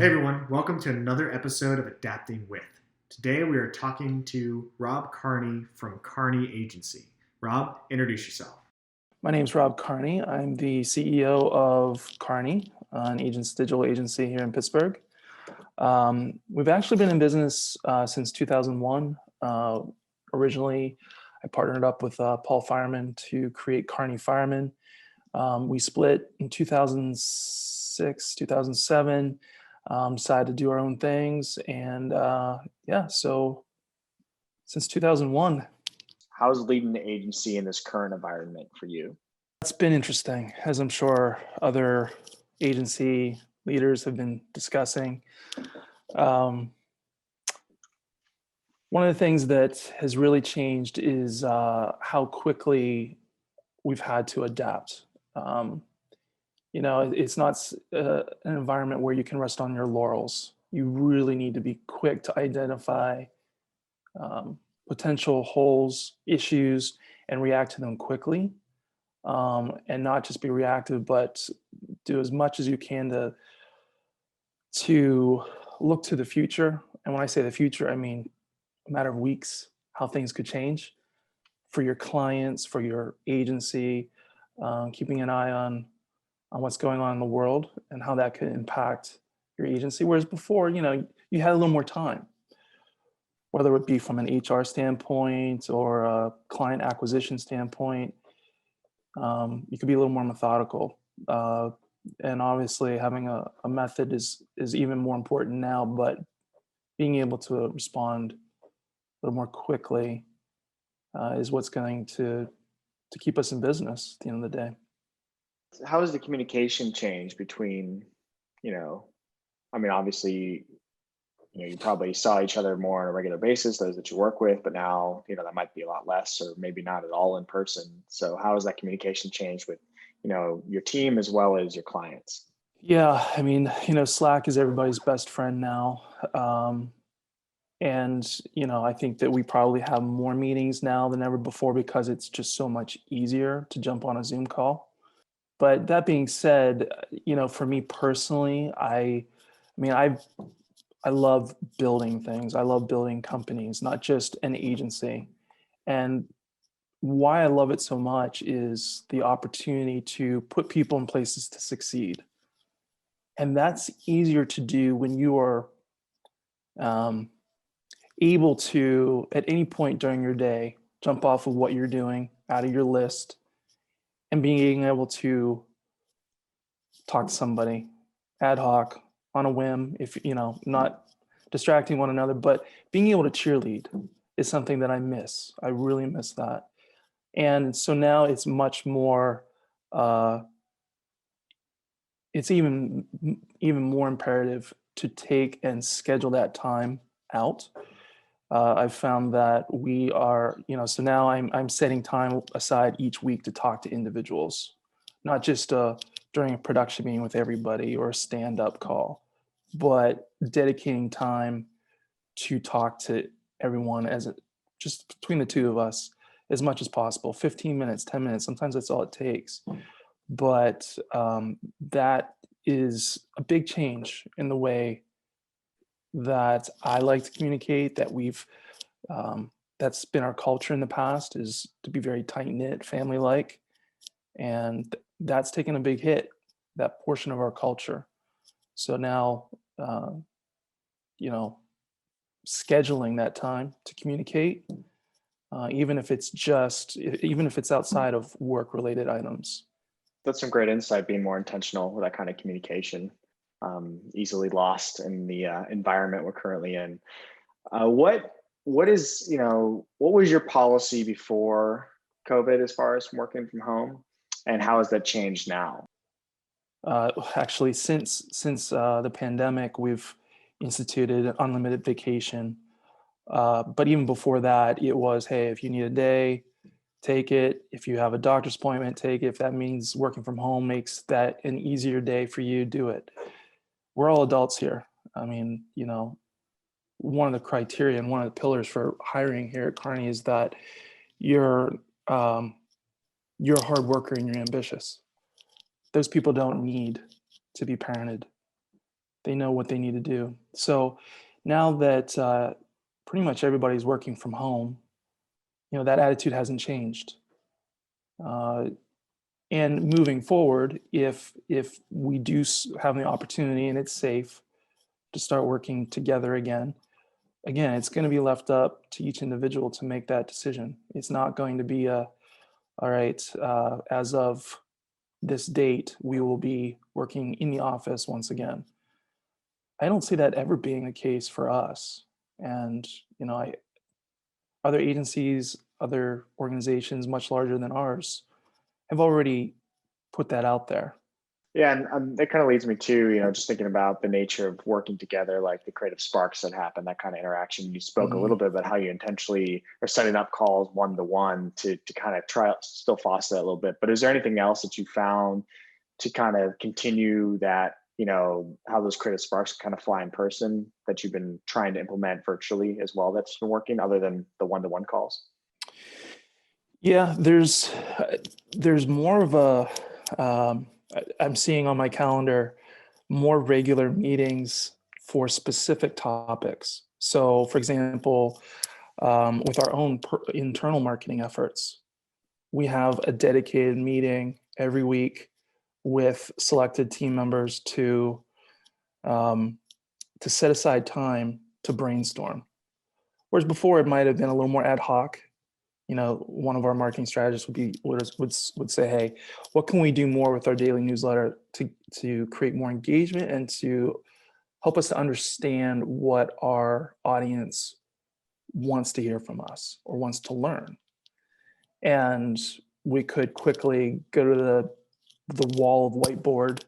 Hey everyone, welcome to another episode of Adapting With. Today we are talking to Rob Carney from Carney Agency. Rob, introduce yourself. My name is Rob Carney. I'm the CEO of Carney, an digital agency here in Pittsburgh. We've actually been in business since 2001. Originally, I partnered up with Paul Fireman to create Carney Fireman. We split in 2006, 2007, decided to do our own things. And so since 2001, How's leading the agency in this current environment for you? it's been interesting, as I'm sure other agency leaders have been discussing. Um, One of the things that has really changed is how quickly we've had to adapt. Um, it's not an environment where you can rest on your laurels. You really need to be quick to identify um, potential holes, issues, and react to them quickly. And not just be reactive, but do as much as you can to look to the future. And when I say the future, I mean a matter of weeks, how things could change for your clients, for your agency, keeping an eye on what's going on in the world and how that could impact your agency. Whereas before, you had a little more time, whether it be from an HR standpoint or a client acquisition standpoint. You could be a little more methodical. And obviously having a method is even more important now, but being able to respond a little more quickly is what's going to keep us in business at the end of the day. How has the communication changed between, you know, obviously, you probably saw each other more on a regular basis, those that you work with, but now, that might be a lot less or maybe not at all in person. So how has that communication changed with, your team as well as your clients? Yeah, Slack is everybody's best friend now. And I think that we probably have more meetings now than ever before because it's just so much easier to jump on a Zoom call. But that being said, for me personally, mean, I love building things. I love building companies, not just an agency. And why I love it so much is the opportunity to put people in places to succeed. And that's easier to do when you are um, able to, at any point during your day, jump off of what you're doing, out of your list, and being able to talk to somebody ad hoc on a whim, if not distracting one another, but being able to cheerlead is something that I miss. I really miss that. And so now it's much more it's even more imperative to take and schedule that time out. I've found that we are, so now I'm setting time aside each week to talk to individuals, not just during a production meeting with everybody or a stand-up call, but dedicating time to talk to everyone just between the two of us as much as possible. 15 minutes, 10 minutes, sometimes that's all it takes. But that is a big change in the way that I like to communicate, that's been our culture in the past, is to be very tight knit, family like, and that's taken a big hit, that portion of our culture. So now, you know, scheduling that time to communicate, even if it's outside of work related items. That's some great insight, being more intentional with that kind of communication, easily lost in the environment we're currently in. What was your policy before COVID as far as working from home, and how has that changed now? Actually, since the pandemic, we've instituted unlimited vacation. But even before that, it was, hey, if you need a day, take it. If you have a doctor's appointment, take it. If that means working from home makes that an easier day for you, do it. We're all adults here. One of the criteria and one of the pillars for hiring here at Carney is that you're um, you're a hard worker and you're ambitious. Those people don't need to be parented. They know what they need to do. So now that pretty much everybody's working from home, that attitude hasn't changed. Uh, and moving forward, if we do have the opportunity and it's safe to start working together again, it's going to be left up to each individual to make that decision. It's not going to be all right, as of this date, we will be working in the office once again. I don't see that ever being the case for us. And, other agencies, other organizations much larger than ours have already put that out there. Yeah, and that kind of leads me to, just thinking about the nature of working together, like the creative sparks that happen, that kind of interaction. You spoke a little bit about how you intentionally are setting up calls one-to-one to kind of try still foster that a little bit. But is there anything else that you found to kind of continue that, how those creative sparks kind of fly in person that you've been trying to implement virtually as well that's been working other than the one-to-one calls? Yeah, there's more of I'm seeing on my calendar more regular meetings for specific topics. So, for example, with our own internal marketing efforts, we have a dedicated meeting every week with selected team members to set aside time to brainstorm. Whereas before, it might have been a little more ad hoc. One of our marketing strategists would say, "Hey, what can we do more with our daily newsletter to create more engagement and to help us to understand what our audience wants to hear from us or wants to learn?" And we could quickly go to the wall of whiteboard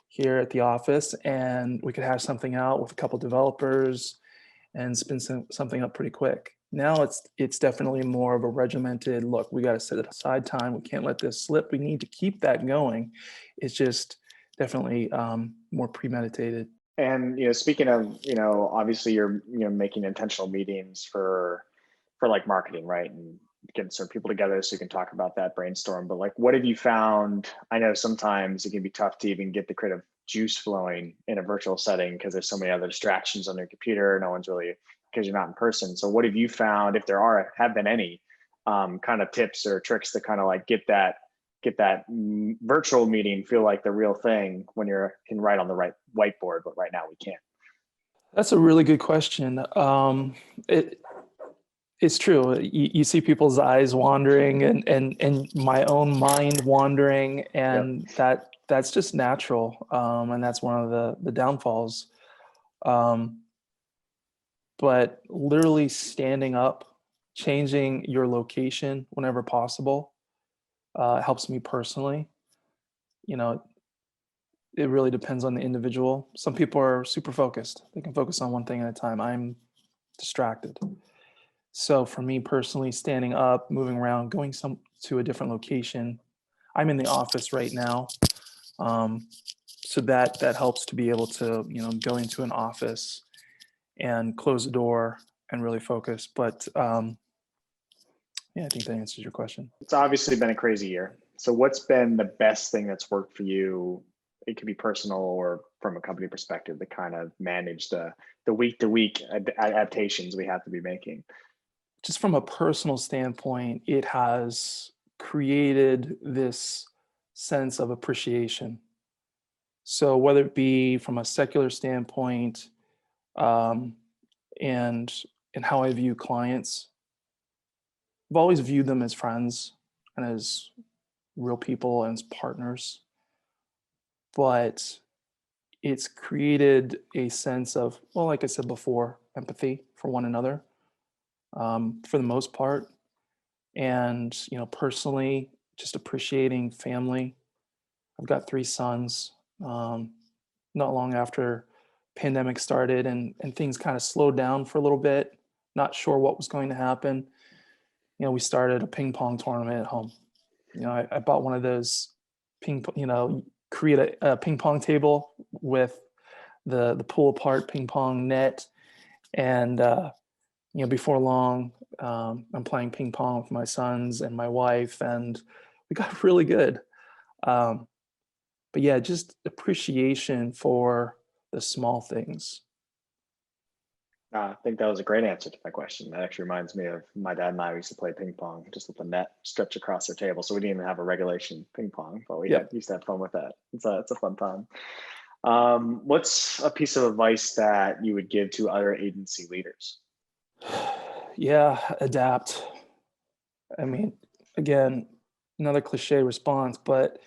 here at the office, and we could hash something out with a couple developers and spin something up pretty quick. Now it's definitely more of a regimented look. We got to set aside time. We can't let this slip. We need to keep that going. It's just definitely more premeditated. And speaking of, obviously you're making intentional meetings for like marketing, right? And getting some people together so you can talk about that, brainstorm. But like, what have you found? I know sometimes it can be tough to even get the creative juice flowing in a virtual setting because there's so many other distractions on your computer. No one's really, because you're not in person. So what have you found, if there have been any kind of tips or tricks to kind of like get that virtual meeting feel like the real thing when you can write on the right whiteboard, but right now we can't? That's a really good question. It's true. You see people's eyes wandering and my own mind wandering, and Yep. that's just natural. And that's one of the downfalls. But literally standing up, changing your location whenever possible, helps me personally. It really depends on the individual. Some people are super focused. They can focus on one thing at a time. I'm distracted. So for me personally, standing up, moving around, going to a different location. I'm in the office right now. So that helps to be able to, go into an office and close the door and really focus. But yeah, I think that answers your question. It's obviously been a crazy year. So what's been the best thing that's worked for you? It could be personal or from a company perspective to kind of manage the week to week adaptations we have to be making. Just from a personal standpoint, it has created this sense of appreciation. So whether it be from a secular standpoint, and how I view clients, I've always viewed them as friends and as real people and as partners. But it's created a sense of, well, like I said before, empathy for one another, for the most part. And, personally, just appreciating family. I've got 3 sons. Not long after pandemic started and things kind of slowed down for a little bit, not sure what was going to happen. We started a ping pong tournament at home. I bought one of those create a ping pong table with the pull apart ping pong net. And, before long, I'm playing ping pong with my sons and my wife, and we got really good. But yeah, just appreciation for the small things. I think that was a great answer to my question. That actually reminds me of my dad and I used to play ping pong, just with the net stretched across our table. So we didn't even have a regulation ping pong, but we Yep. used to have fun with that. It's a fun time. What's a piece of advice that you would give to other agency leaders? Yeah, adapt. I mean, again, another cliche response, but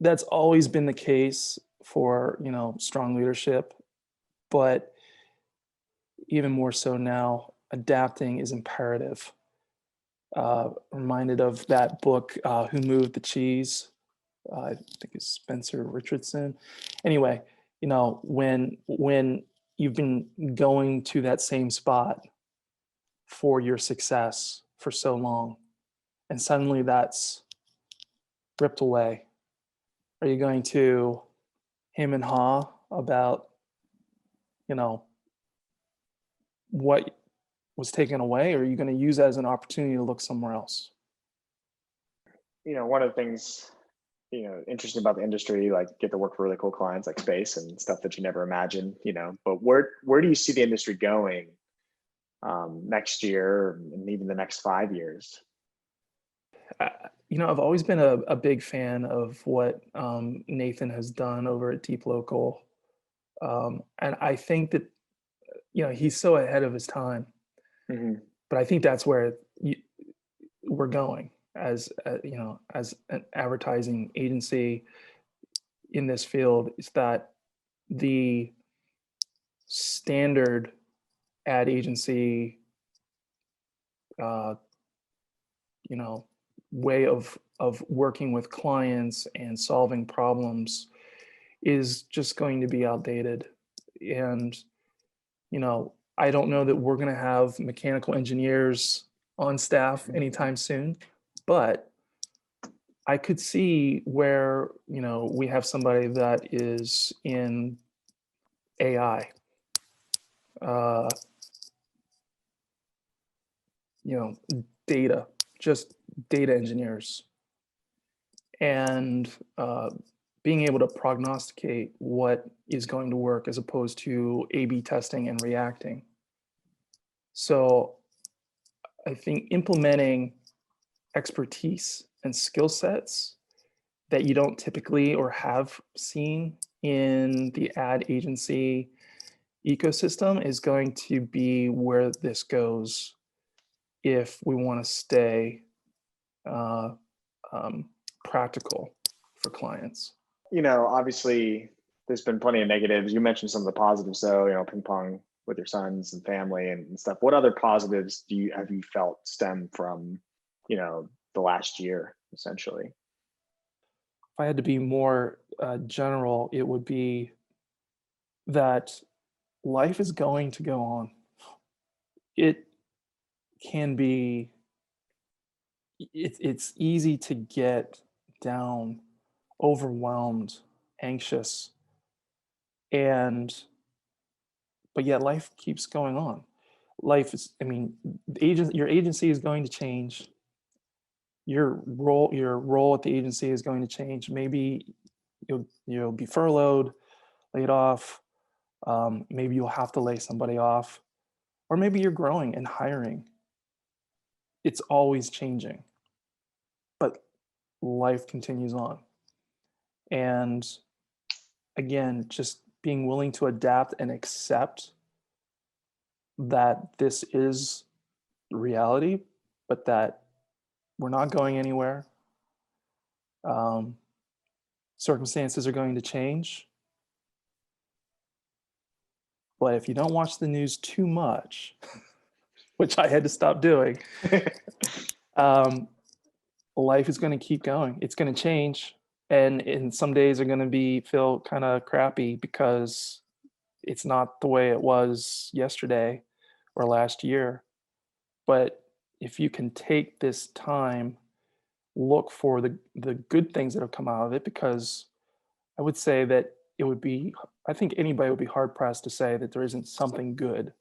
that's always been the case for, strong leadership. But even more so now, adapting is imperative. Reminded of that book, Who Moved the Cheese? I think it's Spencer Richardson. Anyway, when you've been going to that same spot for your success for so long, and suddenly that's ripped away, are you going to hem and haw about, what was taken away, or are you going to use that as an opportunity to look somewhere else? One of the things interesting about the industry, like get to work for really cool clients like space and stuff that you never imagined. But where do you see the industry going next year and even the next 5 years? I've always been a big fan of what Nathan has done over at Deep Local. And I think that, he's so ahead of his time. Mm-hmm. But I think that's where we're going as, as an advertising agency in this field, is that the standard ad agency, uh, you know, way of working with clients and solving problems is just going to be outdated. And, I don't know that we're going to have mechanical engineers on staff anytime soon, but I could see where, we have somebody that is in AI, uh, you know, data, just data engineers, and being able to prognosticate what is going to work as opposed to A/B testing and reacting. So I think implementing expertise and skill sets that you don't typically or have seen in the ad agency ecosystem is going to be where this goes if we want to stay uh, um, practical for clients. Obviously there's been plenty of negatives. You mentioned some of the positives though, ping pong with your sons and family and stuff. What other positives have you felt stem from, the last year essentially? If I had to be more general, it would be that life is going to go on. It can be, it's easy to get down, overwhelmed, anxious, and but yet life keeps going on. Life is, I mean, your agency is going to change. Your role at the agency is going to change. Maybe you'll be furloughed, laid off. Maybe you'll have to lay somebody off, or maybe you're growing and hiring. It's always changing, but life continues on. And again, just being willing to adapt and accept that this is reality, but that we're not going anywhere. Um, Circumstances are going to change. But if you don't watch the news too much, which I had to stop doing, um, life is going to keep going. It's going to change. And some days are going to feel kind of crappy because it's not the way it was yesterday or last year. But if you can take this time, look for the good things that have come out of it, because I would say that I think anybody would be hard pressed to say that there isn't something good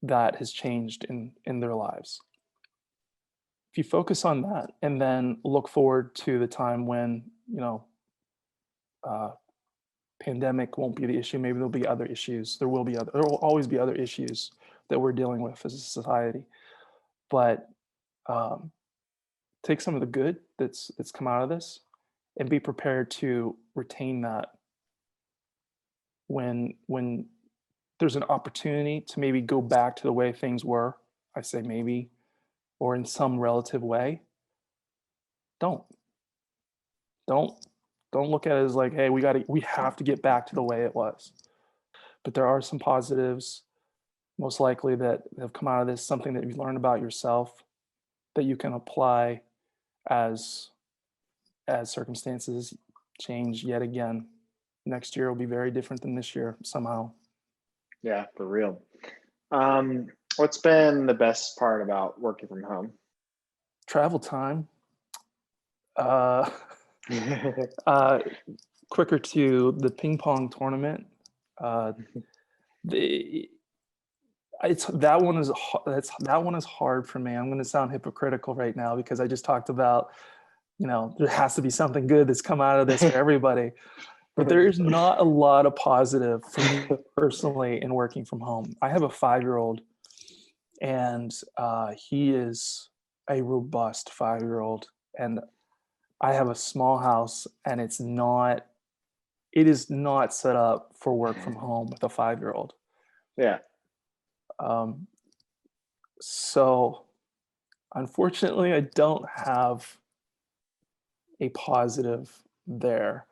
that has changed in their lives. If you focus on that and then look forward to the time when, uh, pandemic won't be the issue. Maybe there'll be other issues. There will always be other issues that we're dealing with as a society. But take some of the good that's come out of this and be prepared to retain that when there's an opportunity to maybe go back to the way things were. I say maybe, or in some relative way. Don't look at it as like, hey, we have to get back to the way it was. But there are some positives, most likely, that have come out of this, something that you've learned about yourself that you can apply as circumstances change yet again. Next year will be very different than this year somehow. Yeah, for real. What's been the best part about working from home? Travel time. Quicker to the ping pong tournament. That one is hard for me. I'm going to sound hypocritical right now because I just talked about, there has to be something good that's come out of this for everybody. But there is not a lot of positive for me personally in working from home. I have a 5-year-old, and he is a robust 5-year-old, and I have a small house, and it is not set up for work from home with a 5-year-old. Yeah. So unfortunately, I don't have a positive there,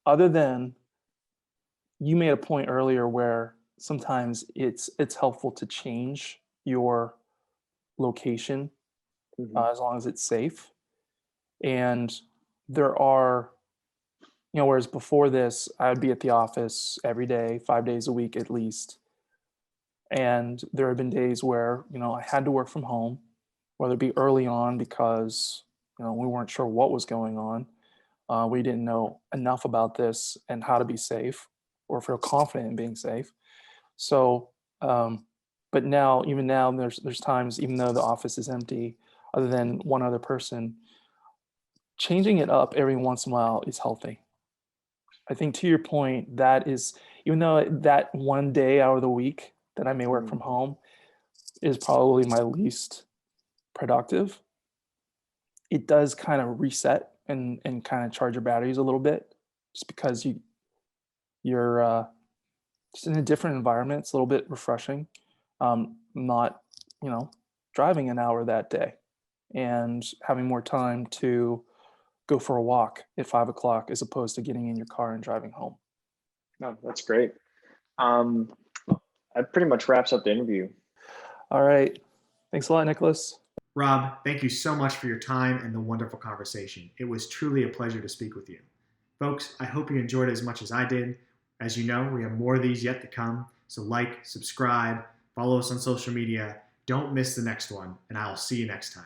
other than you made a point earlier where sometimes it's helpful to change your location as long as it's safe. And there are, whereas before this, I would be at the office every day, 5 days a week at least. And there have been days where, I had to work from home, whether it be early on because, we weren't sure what was going on. We didn't know enough about this and how to be safe or feel confident in being safe. So, but now, there's times, even though the office is empty, other than one other person, changing it up every once in a while is healthy. I think to your point, that is, even though that one day out of the week that I may work from home is probably my least productive, it does kind of reset and kind of charge your batteries a little bit, just because you're just in a different environment. It's a little bit refreshing. Not, driving an hour that day and having more time to go for a walk at 5 o'clock as opposed to getting in your car and driving home. No, that's great. That pretty much wraps up the interview. All right. Thanks a lot, Nicholas. Rob, thank you so much for your time and the wonderful conversation. It was truly a pleasure to speak with you. Folks, I hope you enjoyed it as much as I did. As you know, we have more of these yet to come. So like, subscribe, follow us on social media. Don't miss the next one, and I'll see you next time.